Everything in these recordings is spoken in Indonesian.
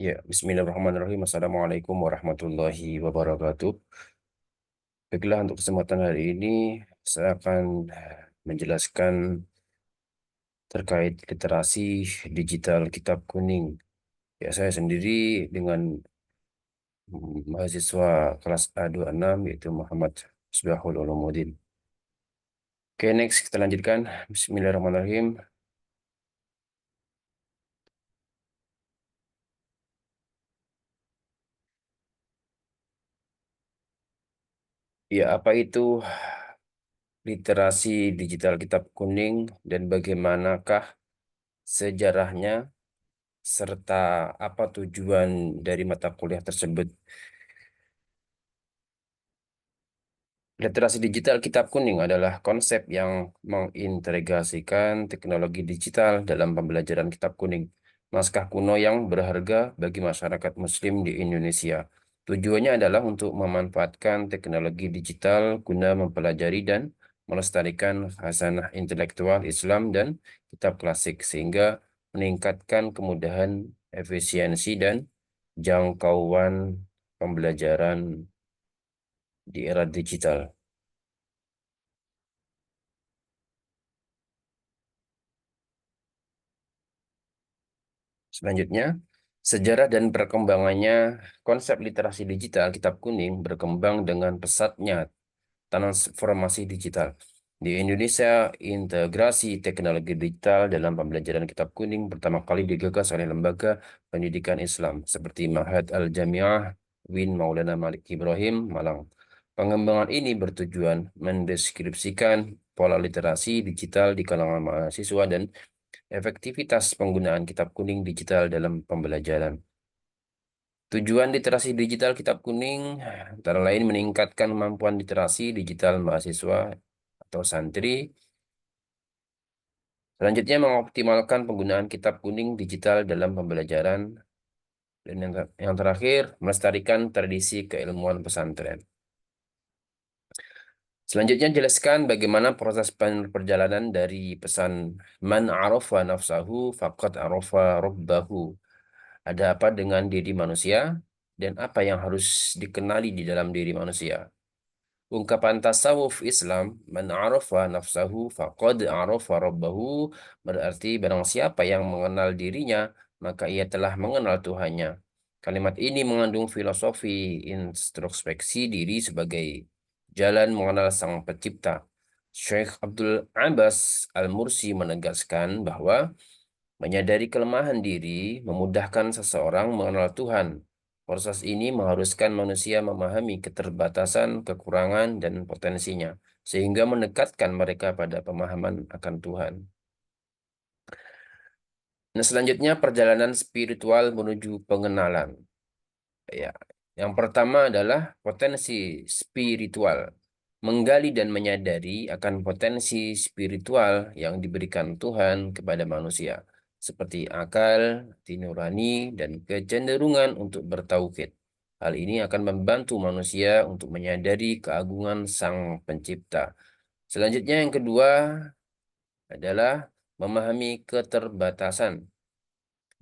Ya, Bismillahirrahmanirrahim. Assalamualaikum warahmatullahi wabarakatuh. Baiklah, untuk kesempatan hari ini saya akan menjelaskan terkait literasi digital kitab kuning. Ya, saya sendiri dengan mahasiswa kelas A26 yaitu Muhammad Misbahul Ulumuddin. Oke, next kita lanjutkan. Bismillahirrahmanirrahim. Ya, apa itu literasi digital kitab kuning dan bagaimanakah sejarahnya serta apa tujuan dari mata kuliah tersebut. Literasi digital kitab kuning adalah konsep yang mengintegrasikan teknologi digital dalam pembelajaran kitab kuning, naskah kuno yang berharga bagi masyarakat Muslim di Indonesia. Tujuannya adalah untuk memanfaatkan teknologi digital guna mempelajari dan melestarikan khasanah intelektual Islam dan kitab klasik, sehingga meningkatkan kemudahan, efisiensi, dan jangkauan pembelajaran di era digital. Selanjutnya, sejarah dan perkembangannya konsep literasi digital kitab kuning berkembang dengan pesatnya transformasi digital. Di Indonesia, integrasi teknologi digital dalam pembelajaran kitab kuning pertama kali digagas oleh lembaga pendidikan Islam seperti Ma'had Al-Jami'ah Win Maulana Malik Ibrahim, Malang. Pengembangan ini bertujuan mendeskripsikan pola literasi digital di kalangan mahasiswa dan efektivitas penggunaan kitab kuning digital dalam pembelajaran. Tujuan literasi digital kitab kuning antara lain meningkatkan kemampuan literasi digital mahasiswa atau santri. Selanjutnya, mengoptimalkan penggunaan kitab kuning digital dalam pembelajaran. Dan yang terakhir, melestarikan tradisi keilmuan pesantren. Selanjutnya, jelaskan bagaimana proses perjalanan dari pesan man arafa nafsahu faqad arafa rabbahu. Ada apa dengan diri manusia dan apa yang harus dikenali di dalam diri manusia. Ungkapan tasawuf Islam, man arafa nafsahu faqad arafa rabbahu, berarti barang siapa yang mengenal dirinya, maka ia telah mengenal Tuhannya. Kalimat ini mengandung filosofi introspeksi diri sebagai jalan mengenal Sang Pencipta. Syekh Abdul Abbas Al-Mursi menegaskan bahwa menyadari kelemahan diri memudahkan seseorang mengenal Tuhan. Proses ini mengharuskan manusia memahami keterbatasan, kekurangan, dan potensinya, sehingga mendekatkan mereka pada pemahaman akan Tuhan. Nah, selanjutnya perjalanan spiritual menuju pengenalan. Ya, yang pertama adalah potensi spiritual. Menggali dan menyadari akan potensi spiritual yang diberikan Tuhan kepada manusia, seperti akal, hati nurani, dan kecenderungan untuk bertauhid. Hal ini akan membantu manusia untuk menyadari keagungan Sang Pencipta. Selanjutnya yang kedua adalah memahami keterbatasan,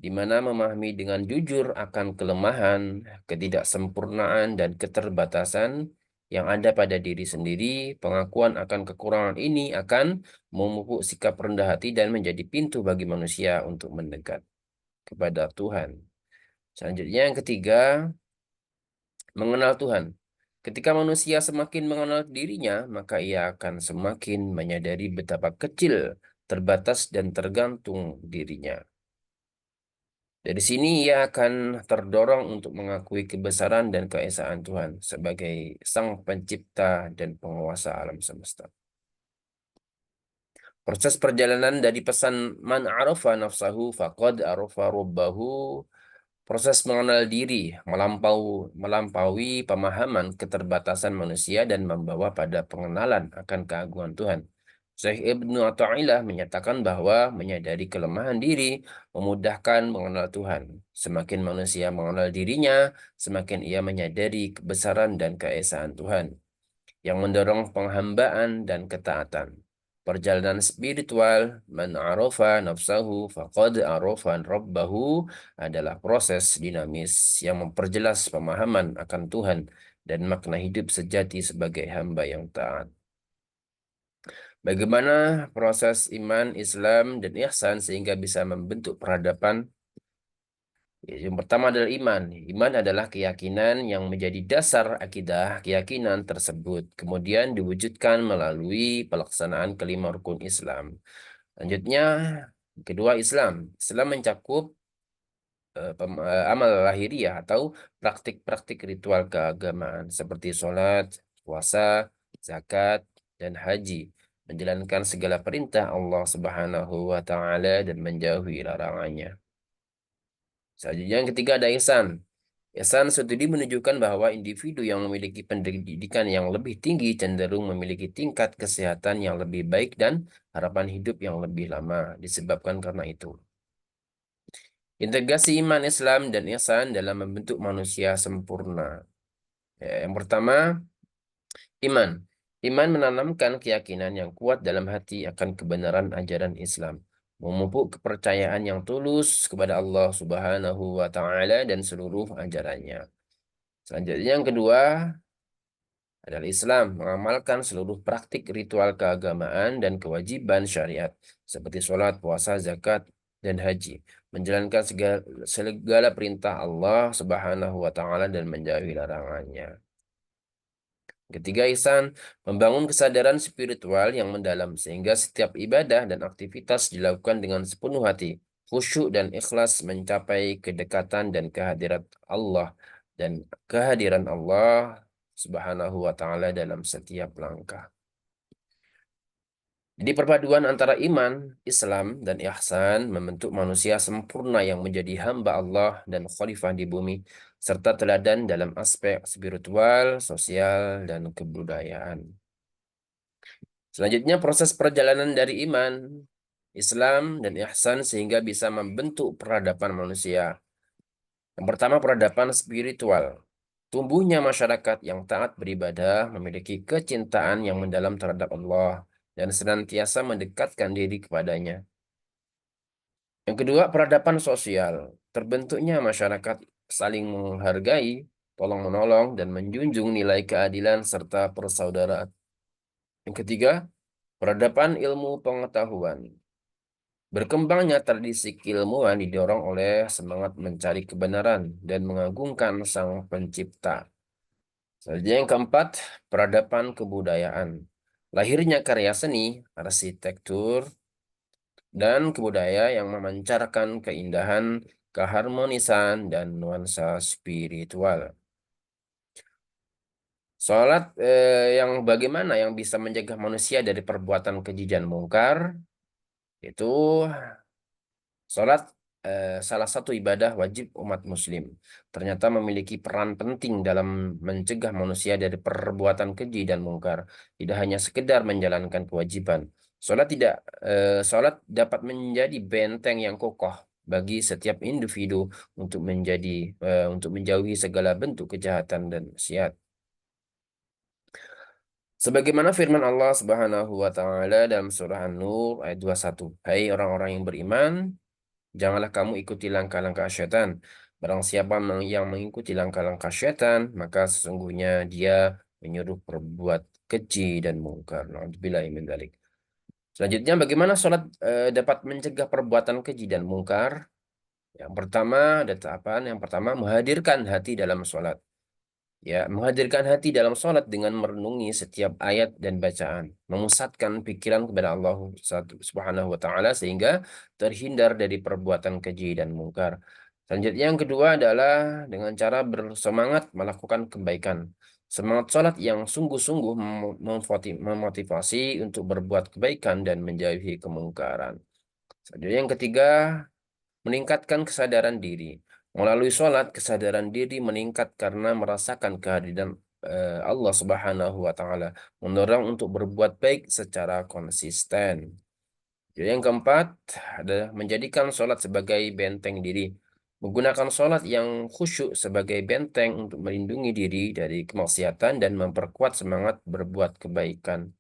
di mana memahami dengan jujur akan kelemahan, ketidaksempurnaan, dan keterbatasan yang ada pada diri sendiri. Pengakuan akan kekurangan ini akan memupuk sikap rendah hati dan menjadi pintu bagi manusia untuk mendekat kepada Tuhan. Selanjutnya yang ketiga, mengenal Tuhan. Ketika manusia semakin mengenal dirinya, maka ia akan semakin menyadari betapa kecil, terbatas, dan tergantung dirinya. Dari sini ia akan terdorong untuk mengakui kebesaran dan keesaan Tuhan sebagai Sang Pencipta dan penguasa alam semesta. Proses perjalanan dari pesan man arafa nafsahu faqad arafa rabbahu, proses mengenal diri, melampaui pemahaman keterbatasan manusia dan membawa pada pengenalan akan keagungan Tuhan. Syekh Ibnu Athaillah menyatakan bahwa menyadari kelemahan diri memudahkan mengenal Tuhan. Semakin manusia mengenal dirinya, semakin ia menyadari kebesaran dan keesaan Tuhan, yang mendorong penghambaan dan ketaatan. Perjalanan spiritual, man arafa nafsahu faqad arafa rabbahu, adalah proses dinamis yang memperjelas pemahaman akan Tuhan dan makna hidup sejati sebagai hamba yang taat. Bagaimana proses iman, Islam, dan ihsan sehingga bisa membentuk peradaban? Yang pertama adalah iman. Iman adalah keyakinan yang menjadi dasar akidah keyakinan tersebut. Kemudian diwujudkan melalui pelaksanaan kelima rukun Islam. Selanjutnya, kedua Islam. Islam mencakup amal lahiriah atau praktik-praktik ritual keagamaan seperti sholat, puasa, zakat, dan haji. Menjalankan segala perintah Allah Subhanahu wa Ta'ala dan menjauhi larangannya. Selanjutnya yang ketiga ada ihsan. Ihsan studi menunjukkan bahwa individu yang memiliki pendidikan yang lebih tinggi cenderung memiliki tingkat kesehatan yang lebih baik dan harapan hidup yang lebih lama disebabkan karena itu. Integrasi iman Islam dan ihsan dalam membentuk manusia sempurna. Ya, yang pertama, iman. Iman menanamkan keyakinan yang kuat dalam hati akan kebenaran ajaran Islam, memupuk kepercayaan yang tulus kepada Allah Subhanahu wa Ta'ala dan seluruh ajarannya. Selanjutnya yang kedua adalah Islam, mengamalkan seluruh praktik ritual keagamaan dan kewajiban syariat seperti sholat, puasa, zakat, dan haji, menjalankan segala perintah Allah Subhanahu wa Ta'ala dan menjauhi larangannya. Ketiga, ihsan membangun kesadaran spiritual yang mendalam sehingga setiap ibadah dan aktivitas dilakukan dengan sepenuh hati, khusyuk dan ikhlas mencapai kedekatan dan kehadiran Allah Subhanahu wa Ta'ala dalam setiap langkah. Jadi perpaduan antara iman, Islam, dan ihsan membentuk manusia sempurna yang menjadi hamba Allah dan khalifah di bumi, serta teladan dalam aspek spiritual, sosial, dan kebudayaan. Selanjutnya proses perjalanan dari iman, Islam, dan ihsan sehingga bisa membentuk peradaban manusia. Yang pertama, peradaban spiritual. Tumbuhnya masyarakat yang taat beribadah memiliki kecintaan yang mendalam terhadap Allah dan senantiasa mendekatkan diri kepadanya. Yang kedua, peradaban sosial. Terbentuknya masyarakat saling menghargai, tolong-menolong, dan menjunjung nilai keadilan serta persaudaraan. Yang ketiga, peradaban ilmu pengetahuan. Berkembangnya tradisi keilmuan didorong oleh semangat mencari kebenaran dan mengagungkan Sang Pencipta. Selanjutnya yang keempat, peradaban kebudayaan. Lahirnya karya seni, arsitektur, dan kebudaya yang memancarkan keindahan, keharmonisan, dan nuansa spiritual. Sholat yang bagaimana yang bisa menjaga manusia dari perbuatan keji dan mungkar, itu sholat salah satu ibadah wajib umat muslim. Ternyata memiliki peran penting dalam mencegah manusia dari perbuatan keji dan mungkar. Tidak hanya sekedar menjalankan kewajiban. Sholat dapat menjadi benteng yang kokoh bagi setiap individu untuk menjauhi segala bentuk kejahatan dan maksiat. Sebagaimana firman Allah Subhanahu wa taala dalam surah An-Nur ayat 21, "Hai orang-orang yang beriman, janganlah kamu ikuti langkah-langkah syaitan. Barang siapa yang mengikuti langkah-langkah syaitan, maka sesungguhnya dia menyuruh berbuat keji dan mungkar." Nauzubillahi min dzalik. Selanjutnya, bagaimana sholat dapat mencegah perbuatan keji dan mungkar? Yang pertama, ada tahapan. Yang pertama, menghadirkan hati dalam sholat. Ya, menghadirkan hati dalam sholat dengan merenungi setiap ayat dan bacaan, memusatkan pikiran kepada Allah Subhanahu wa Ta'ala sehingga terhindar dari perbuatan keji dan mungkar. Selanjutnya, yang kedua adalah dengan cara bersemangat melakukan kebaikan. Semangat sholat yang sungguh-sungguh memotivasi untuk berbuat kebaikan dan menjauhi kemungkaran. Selanjutnya, yang ketiga, meningkatkan kesadaran diri. Melalui sholat, kesadaran diri meningkat karena merasakan kehadiran Allah Subhanahu wa Ta'ala, mendorong untuk berbuat baik secara konsisten. Jadi yang keempat adalah menjadikan sholat sebagai benteng diri. Menggunakan sholat yang khusyuk sebagai benteng untuk melindungi diri dari kemaksiatan dan memperkuat semangat berbuat kebaikan.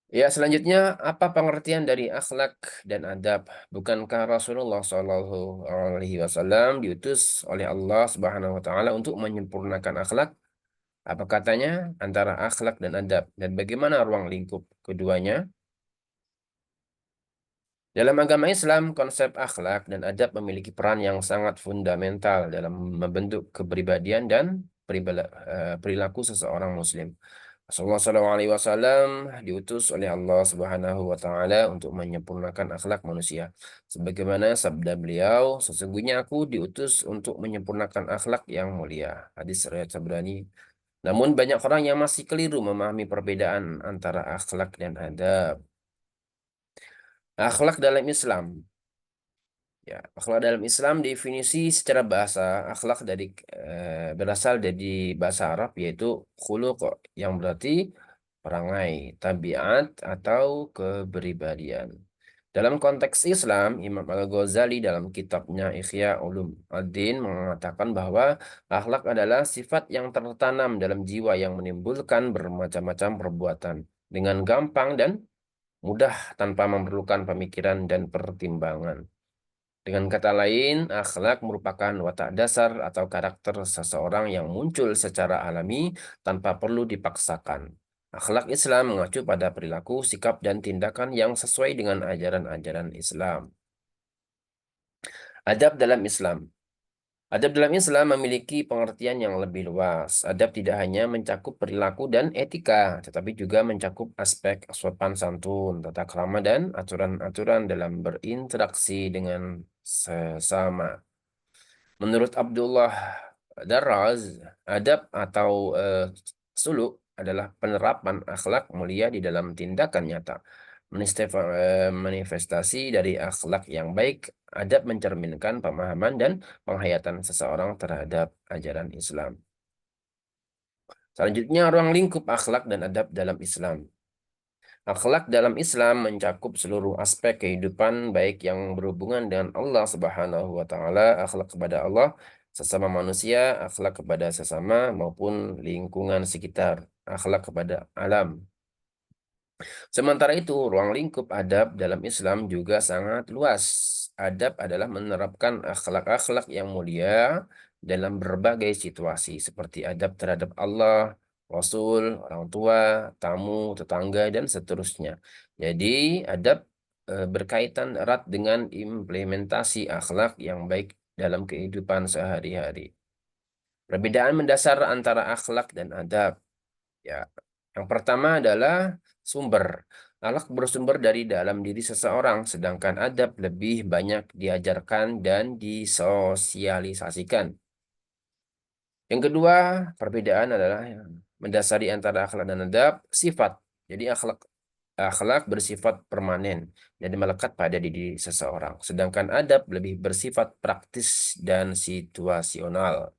Ya, selanjutnya apa pengertian dari akhlak dan adab? Bukankah Rasulullah Shallallahu Alaihi Wasallam diutus oleh Allah Subhanahu Wa Taala untuk menyempurnakan akhlak? Apa katanya antara akhlak dan adab? Dan bagaimana ruang lingkup keduanya? Dalam agama Islam, konsep akhlak dan adab memiliki peran yang sangat fundamental dalam membentuk kepribadian dan perilaku seseorang Muslim. Rasulullah SAW diutus oleh Allah Subhanahu wa Ta'ala untuk menyempurnakan akhlak manusia. Sebagaimana sabda beliau, sesungguhnya aku diutus untuk menyempurnakan akhlak yang mulia. Hadis riwayat Tabrani. Namun banyak orang yang masih keliru memahami perbedaan antara akhlak dan adab. Akhlak dalam Islam. Ya, akhlak dalam Islam definisi secara bahasa akhlak berasal dari bahasa Arab yaitu khuluq yang berarti perangai, tabiat atau kepribadian. Dalam konteks Islam, Imam Al-Ghazali dalam kitabnya Ihya Ulumuddin mengatakan bahwa akhlak adalah sifat yang tertanam dalam jiwa yang menimbulkan bermacam-macam perbuatan dengan gampang dan mudah tanpa memerlukan pemikiran dan pertimbangan. Dengan kata lain, akhlak merupakan watak dasar atau karakter seseorang yang muncul secara alami tanpa perlu dipaksakan. Akhlak Islam mengacu pada perilaku, sikap, dan tindakan yang sesuai dengan ajaran-ajaran Islam. Adab dalam Islam. Adab dalam Islam memiliki pengertian yang lebih luas. Adab tidak hanya mencakup perilaku dan etika, tetapi juga mencakup aspek sopan santun, tata krama, dan aturan-aturan dalam berinteraksi dengan sesama. Menurut Abdullah Darraz, adab atau suluk adalah penerapan akhlak mulia di dalam tindakan nyata. Manifestasi dari akhlak yang baik, adab mencerminkan pemahaman dan penghayatan seseorang terhadap ajaran Islam. Selanjutnya, ruang lingkup akhlak dan adab dalam Islam. Akhlak dalam Islam mencakup seluruh aspek kehidupan baik yang berhubungan dengan Allah Subhanahu wa taala, akhlak kepada Allah, sesama manusia, akhlak kepada sesama maupun lingkungan sekitar, akhlak kepada alam. Sementara itu, ruang lingkup adab dalam Islam juga sangat luas. Adab adalah menerapkan akhlak-akhlak yang mulia dalam berbagai situasi, seperti adab terhadap Allah, Rasul, orang tua, tamu, tetangga, dan seterusnya. Jadi, adab berkaitan erat dengan implementasi akhlak yang baik dalam kehidupan sehari-hari. Perbedaan mendasar antara akhlak dan adab. Ya, yang pertama adalah sumber. Akhlak bersumber dari dalam diri seseorang, sedangkan adab lebih banyak diajarkan dan disosialisasikan. Yang kedua, perbedaan adalah yang mendasari antara akhlak dan adab, sifat. Jadi akhlak bersifat permanen dan melekat pada diri seseorang, sedangkan adab lebih bersifat praktis dan situasional.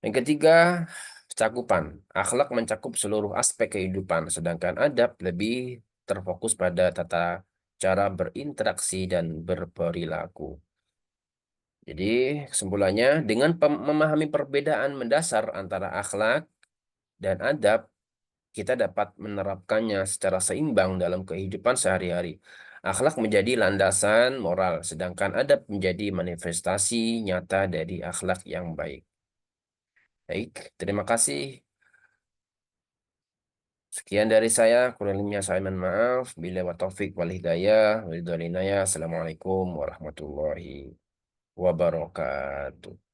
Yang ketiga, cakupan. Akhlak mencakup seluruh aspek kehidupan, sedangkan adab lebih terfokus pada tata cara berinteraksi dan berperilaku. Jadi, kesimpulannya, dengan memahami perbedaan mendasar antara akhlak dan adab, kita dapat menerapkannya secara seimbang dalam kehidupan sehari-hari. Akhlak menjadi landasan moral, sedangkan adab menjadi manifestasi nyata dari akhlak yang baik. Baik, terima kasih. Sekian dari saya, kurang lebihnya saya mohon maaf. Bila wa taufiq wal hidayah, wal hidayah. Assalamualaikum warahmatullahi wabarakatuh.